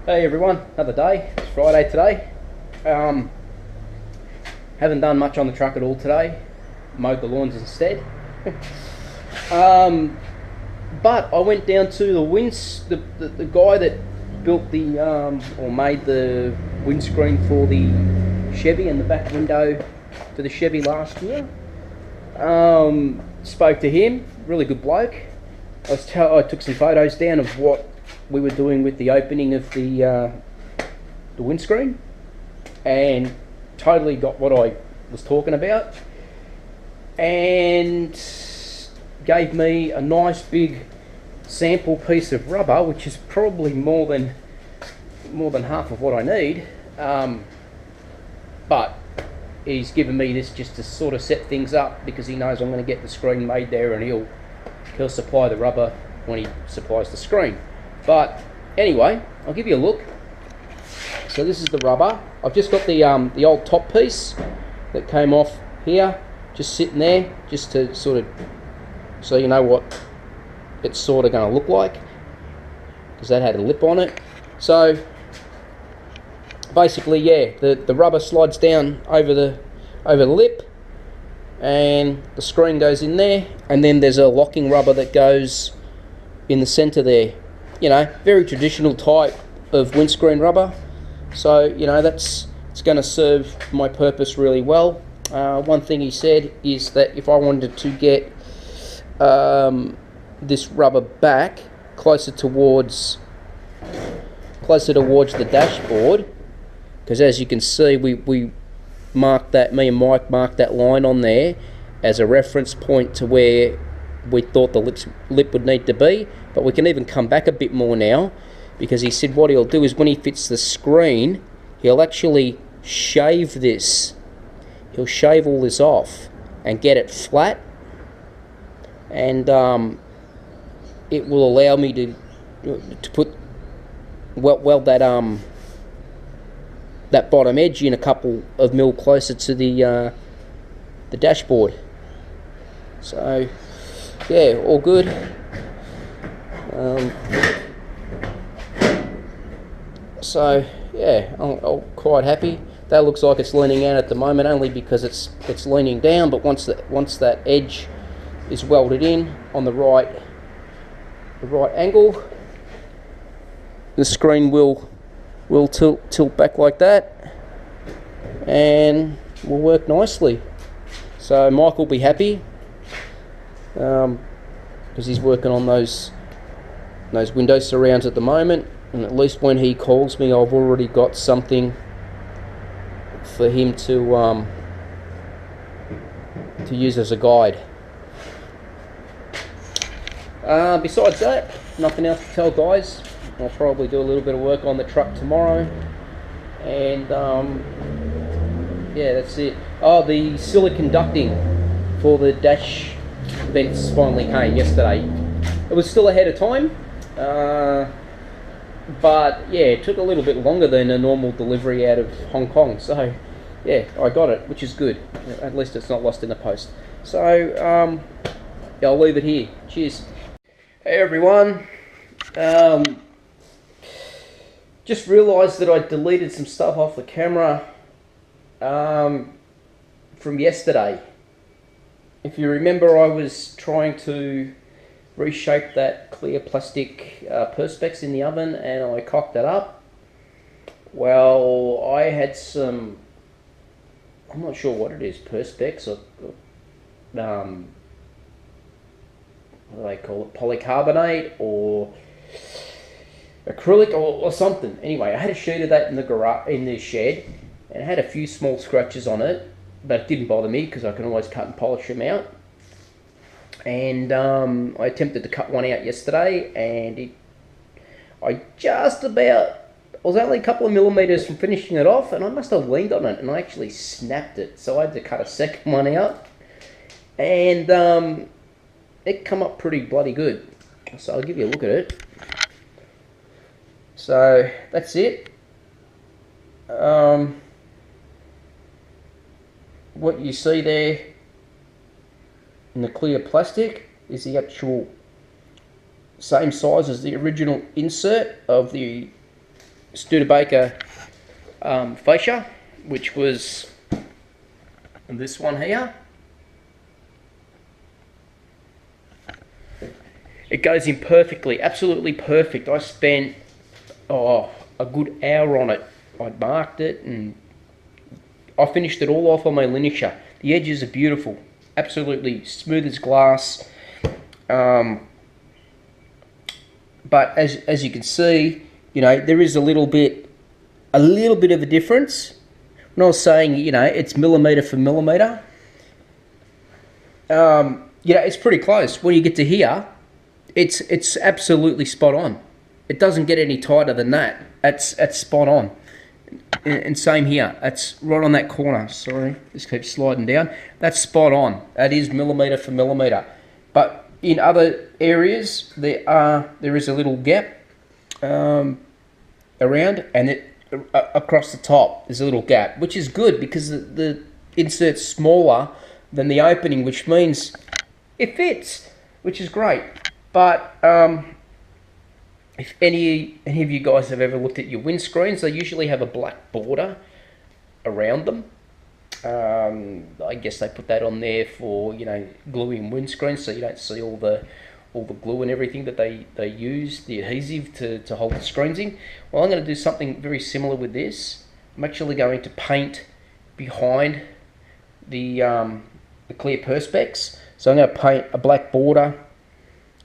Hey everyone, another day. It's Friday today. Um, haven't done much on the truck at all today. Mowed the lawns instead. um, but I went down to the guy that built or made the windscreen for the Chevy and the back window for the Chevy last year. Spoke to him, really good bloke. I took some photos down of what we were doing with the opening of the windscreen, and totally got what I was talking about, and gave me a nice big sample piece of rubber, which is probably more than half of what I need. But he's given me this just to sort of set things up, because he knows I'm going to get the screen made there, and he'll supply the rubber when he supplies the screen. But anyway, I'll give you a look. So this is the rubber. I've just got the old top piece that came off here, just sitting there, just to sort of, so you know what it's sort of going to look like, because that had a lip on it. So basically, yeah, the rubber slides down over the lip, and the screen goes in there, and then there's a locking rubber that goes in the center there. You know, very traditional type of windscreen rubber. So, you know, it's going to serve my purpose really well. One thing he said is that if I wanted to get this rubber back closer towards the dashboard, because as you can see, we marked that, me and Mike marked that line on there as a reference point to where we thought the lip would need to be. But we can even come back a bit more now, because he said what he'll do is when he fits the screen, he'll actually shave this. He'll shave all this off and get it flat, and it will allow me to weld that bottom edge in a couple of mil closer to the dashboard. So yeah, all good. So yeah, I'm quite happy. That looks like it's leaning out at the moment, only because it's leaning down. But once that edge is welded in on the right angle, the screen will tilt back like that, and will work nicely. So Mike will be happy, because he's working on those window surrounds at the moment, and at least when he calls me, I've already got something for him to use as a guide. Besides that, nothing else to tell, guys. I'll probably do a little bit of work on the truck tomorrow, and yeah, that's it. Oh, the silicon ducting for the dash vents finally came yesterday. It was still ahead of time, but yeah, it took a little bit longer than a normal delivery out of Hong Kong. So yeah, I got it, which is good. At least it's not lost in the post. So yeah, I'll leave it here. Cheers. Hey everyone. Just realised that I deleted some stuff off the camera from yesterday. If you remember, I was trying to reshape that clear plastic perspex in the oven, and I cocked it up. Well, I had some, I'm not sure what it is, perspex or what do they call it, polycarbonate or acrylic or something. Anyway, I had a sheet of that in the garage, in the shed, and it had a few small scratches on it, but it didn't bother me because I can always cut and polish them out. And I attempted to cut one out yesterday, and I was only a couple of millimeters from finishing it off, and I must have leaned on it, and I actually snapped it. So I had to cut a second one out, and it come up pretty bloody good. So I'll give you a look at it. So that's it. What you see there in the clear plastic is the actual same size as the original insert of the Studebaker fascia, which was this one here. It goes in perfectly, absolutely perfect. I spent a good hour on it. I marked it and I finished it all off on my linisher. The edges are beautiful, absolutely smooth as glass. But as you can see, you know, there is a little bit of a difference. When I was saying, you know, it's millimeter for millimeter, you know, it's pretty close. When you get to here, it's absolutely spot on. It doesn't get any tighter than that. That's spot on. And same here. That's right on that corner. Sorry, this keeps sliding down. That's spot on. That is millimeter for millimeter. But in other areas, there is a little gap around, and across the top there's a little gap, which is good because the insert's smaller than the opening, which means it fits, which is great. But if any of you guys have ever looked at your windscreens, they usually have a black border around them. I guess they put that on there for, you know, gluing windscreens, so you don't see all the glue and everything that they use, the adhesive to hold the screens in. Well, I'm going to do something very similar with this. I'm actually going to paint behind the clear perspex. So I'm going to paint a black border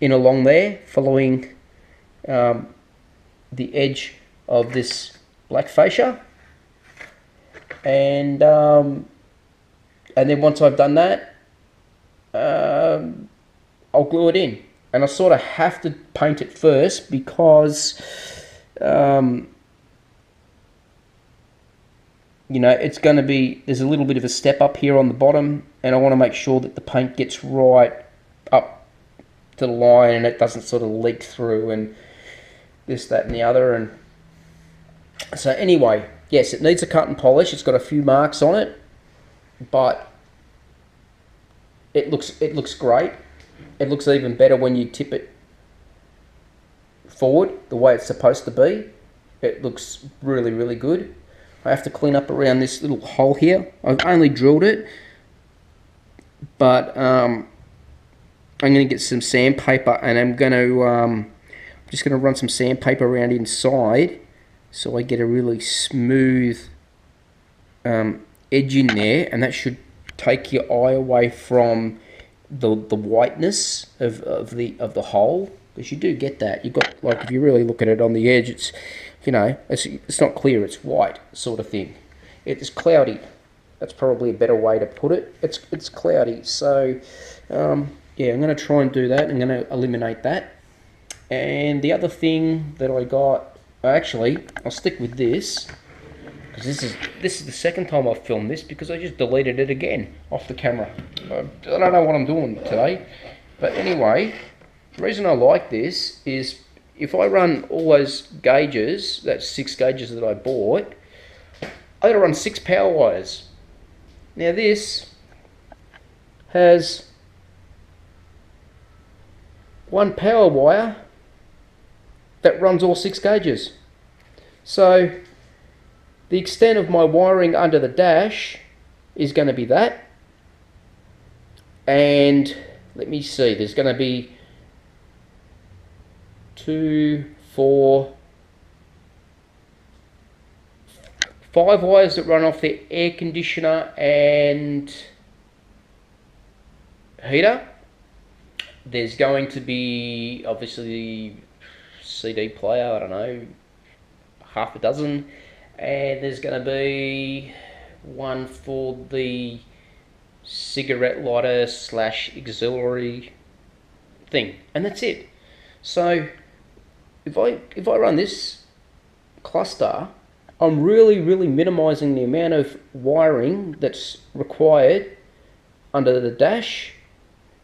in along there, following the edge of this black fascia, and then once I've done that, I'll glue it in. And I sort of have to paint it first because you know, it's going to be, there's a little bit of a step up here on the bottom, and I want to make sure that the paint gets right up to the line and it doesn't sort of leak through and this, that and the other. And so anyway, yes, it needs a cut and polish. It's got a few marks on it, but it looks great. It looks even better when you tip it forward the way it's supposed to be. It looks really, really good. I have to clean up around this little hole here. I've only drilled it, but I'm going to get some sandpaper, and I'm just going to run some sandpaper around inside so I get a really smooth edge in there, and that should take your eye away from the whiteness of the hole, because you do get that. You've got, like, if you really look at it on the edge, it's, you know, it's not clear, it's white sort of thing. It's cloudy. That's probably a better way to put it. It's cloudy. So yeah, I'm going to try and do that. I'm going to eliminate that. And the other thing that I got, actually, I'll stick with this, because this is the second time I've filmed this, because I just deleted it again off the camera. I don't know what I'm doing today. But anyway, the reason I like this is if I run all those gauges, that's 6 gauges that I bought, I got to run 6 power wires. Now this has 1 power wire that runs all 6 gauges. So the extent of my wiring under the dash is going to be that. And let me see, there's going to be 2, 4, 5 wires that run off the air conditioner and heater. There's going to be obviously CD player, I don't know, half a dozen, and there's going to be one for the cigarette lighter / auxiliary thing, and that's it. So if I run this cluster, I'm really minimizing the amount of wiring that's required under the dash,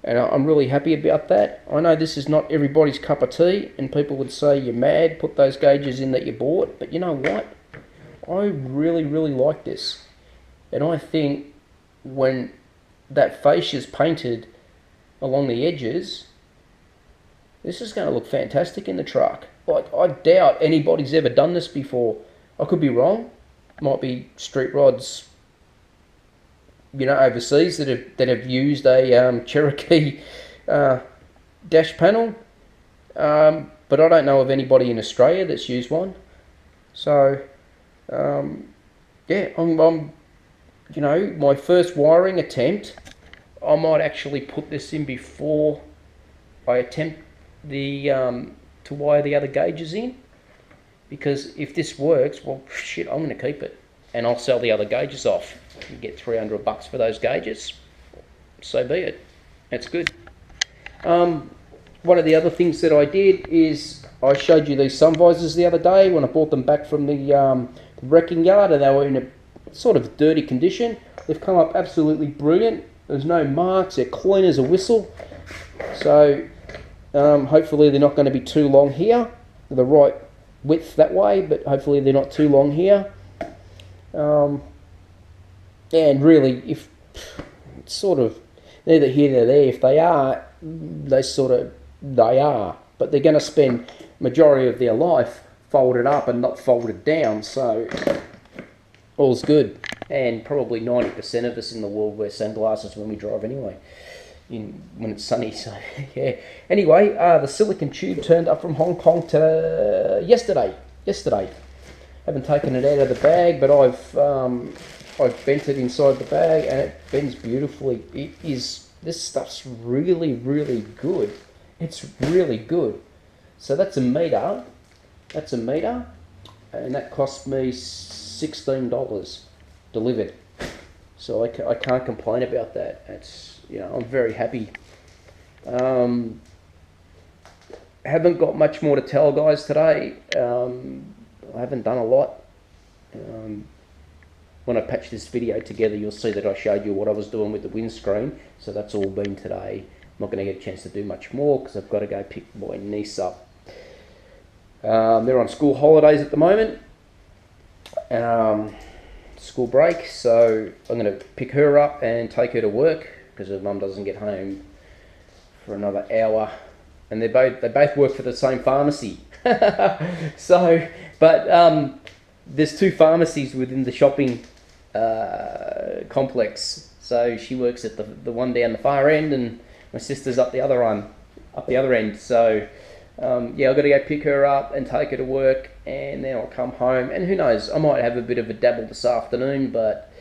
and I'm really happy about that. I know this is not everybody's cup of tea, and people would say you're mad, put those gauges in that you bought, but you know what? I really like this, and I think when that fascia is painted along the edges, this is going to look fantastic in the truck. like, I doubt anybody's ever done this before. I could be wrong. Might be street rods, overseas that have used a Cherokee dash panel. But I don't know of anybody in Australia that's used one. So, yeah, I'm my first wiring attempt. I might actually put this in before I attempt to wire the other gauges in, because if this works, well, shit, I'm going to keep it, and I'll sell the other gauges off and get $300 for those gauges. So be it. That's good. One of the other things that I did is I showed you these sun visors the other day when I bought them back from the wrecking yard, and they were in a sort of dirty condition. They've come up absolutely brilliant. There's no marks. They're clean as a whistle. So hopefully they're not going to be too long here. They're the right width that way, but hopefully they're not too long here. And really, if it's sort of neither here nor there, if they are, they are. But they're going to spend majority of their life folded up and not folded down. So all's good. And probably 90% of us in the world wear sunglasses when we drive anyway, when it's sunny. So yeah. Anyway, the silicon tube turned up from Hong Kong to yesterday. Haven't taken it out of the bag, but I've bent it inside the bag, and it bends beautifully. This stuff's really, really good. It's really good. So that's a meter. And that cost me $16 delivered. So I can't complain about that. It's, I'm very happy. Haven't got much more to tell, guys, today. I haven't done a lot. When I patch this video together, you'll see that I showed you what I was doing with the windscreen. So that's all been today. I'm not going to get a chance to do much more because I've got to go pick my niece up. They're on school holidays at the moment. School break, so I'm going to pick her up and take her to work because her mum doesn't get home for another hour, and they both work for the same pharmacy. So, but there's two pharmacies within the shopping complex. So she works at the one down the far end, and my sister's up the other end. So yeah, I've got to go pick her up and take her to work, and then I'll come home, and who knows, I might have a bit of a dabble this afternoon, but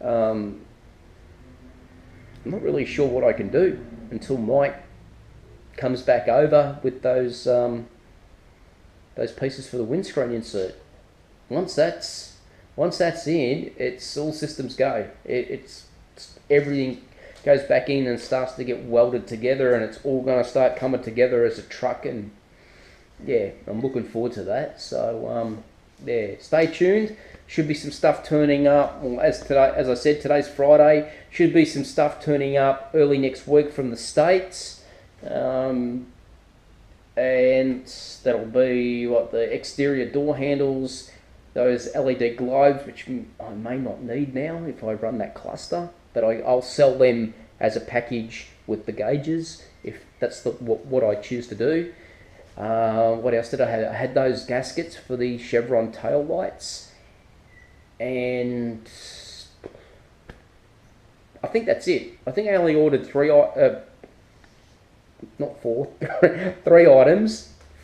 I'm not really sure what I can do until Mike comes back over with those pieces for the windscreen insert. Once that's in, it's all systems go. It's everything goes back in and starts to get welded together, and it's all going to start coming together as a truck. And yeah, I'm looking forward to that. So yeah, stay tuned. Should be some stuff turning up. Well, as I said, today's Friday. Should be some stuff turning up early next week from the States. And that'll be the exterior door handles, those LED globes, which I may not need now if I run that cluster, but I'll sell them as a package with the gauges if that's what I choose to do. What else did I have? I had those gaskets for the Chevron tail lights, and I think that's it. I think I only ordered three items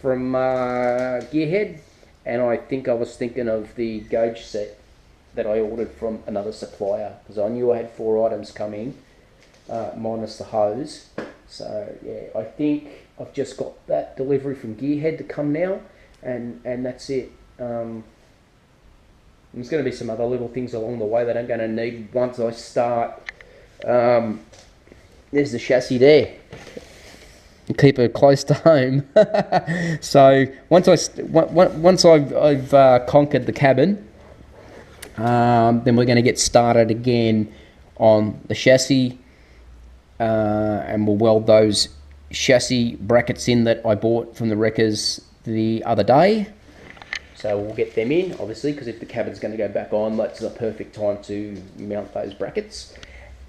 from Gearhead, and I think I was thinking of the gauge set that I ordered from another supplier, because I knew I had 4 items coming, minus the hose. So yeah, I think I've just got that delivery from Gearhead to come now, and that's it. There's going to be some other little things along the way that I'm going to need once I start. There's the chassis there. Keep it close to home. So once I've conquered the cabin, then we're going to get started again on the chassis, and we'll weld those chassis brackets in that I bought from the wreckers the other day. So we'll get them in, obviously, because if the cabin's going to go back on, that's the perfect time to mount those brackets.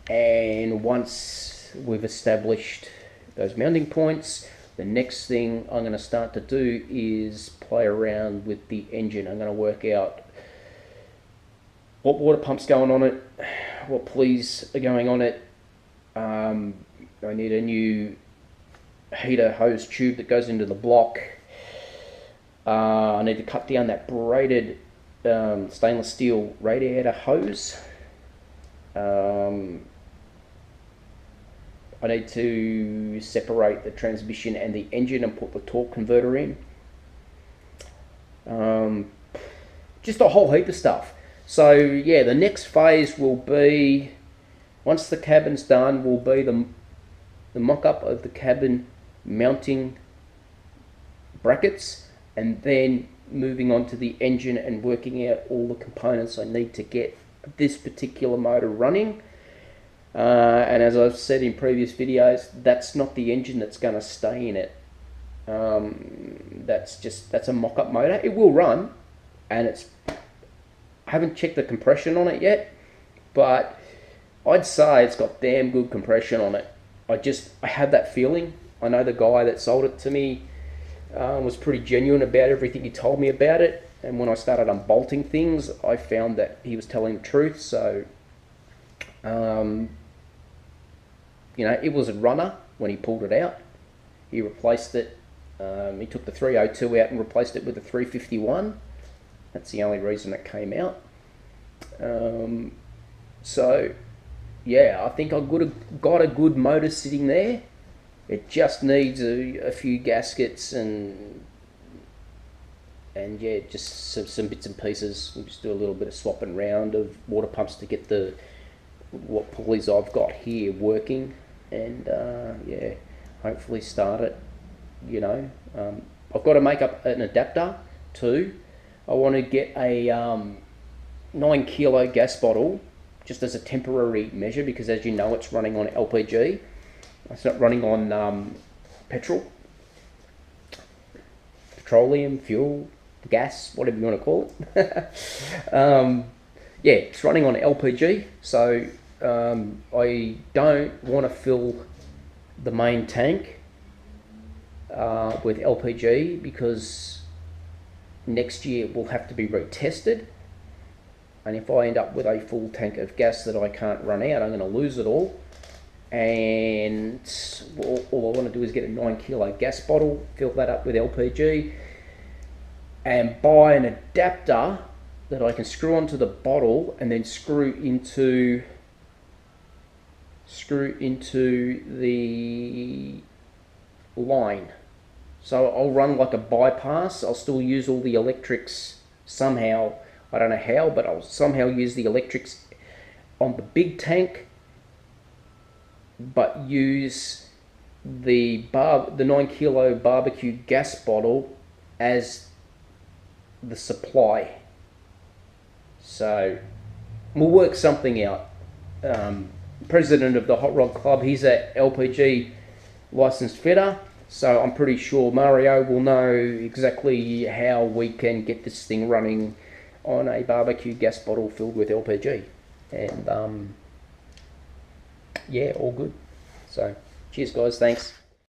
And once we've established those mounting points, the next thing I'm going to start to do is play around with the engine. I'm going to work out what water pump's going on it, what pulleys are going on it. I need a new heater hose tube that goes into the block. I need to cut down that braided stainless steel radiator hose. I need to separate the transmission and the engine and put the torque converter in. Just a whole heap of stuff. So yeah, the next phase will be, once the cabin's done, will be the mock-up of the cabin mounting brackets, and then moving on to the engine and working out all the components I need to get this particular motor running. And as I've said in previous videos, that's not the engine that's going to stay in it. That's a mock-up motor. It will run, and I haven't checked the compression on it yet, but I'd say it's got damn good compression on it. I have that feeling. I know the guy that sold it to me was pretty genuine about everything he told me about it, and when I started unbolting things, I found that he was telling the truth. So you know, it was a runner when he pulled it out. He replaced it. He took the 302 out and replaced it with the 351. That's the only reason it came out. So yeah, I think I've got a good motor sitting there. It just needs a few gaskets and yeah, just some bits and pieces. We'll just do a little bit of swapping around of water pumps to get what pulleys I've got here working, and yeah, hopefully start it. You know, I've got to make up an adapter too. I want to get a 9 kilo gas bottle just as a temporary measure, because as you know, it's running on LPG. It's not running on petroleum, fuel, gas, whatever you want to call it. Yeah, it's running on LPG, so I don't want to fill the main tank with LPG, because next year it will have to be retested, and if I end up with a full tank of gas that I can't run out, I'm going to lose it all. And all I want to do is get a 9 kilo gas bottle, fill that up with LPG, and buy an adapter that I can screw onto the bottle and then screw into the line. So I'll run like a bypass. I'll still use all the electrics somehow. I don't know how, but I'll somehow use the electrics on the big tank, but use the 9 kilo barbecue gas bottle as the supply. So we'll work something out. President of the Hot Rod Club, he's a LPG licensed fitter, so I'm pretty sure Mario will know exactly how we can get this thing running on a barbecue gas bottle filled with LPG. And yeah, all good. So cheers guys, thanks.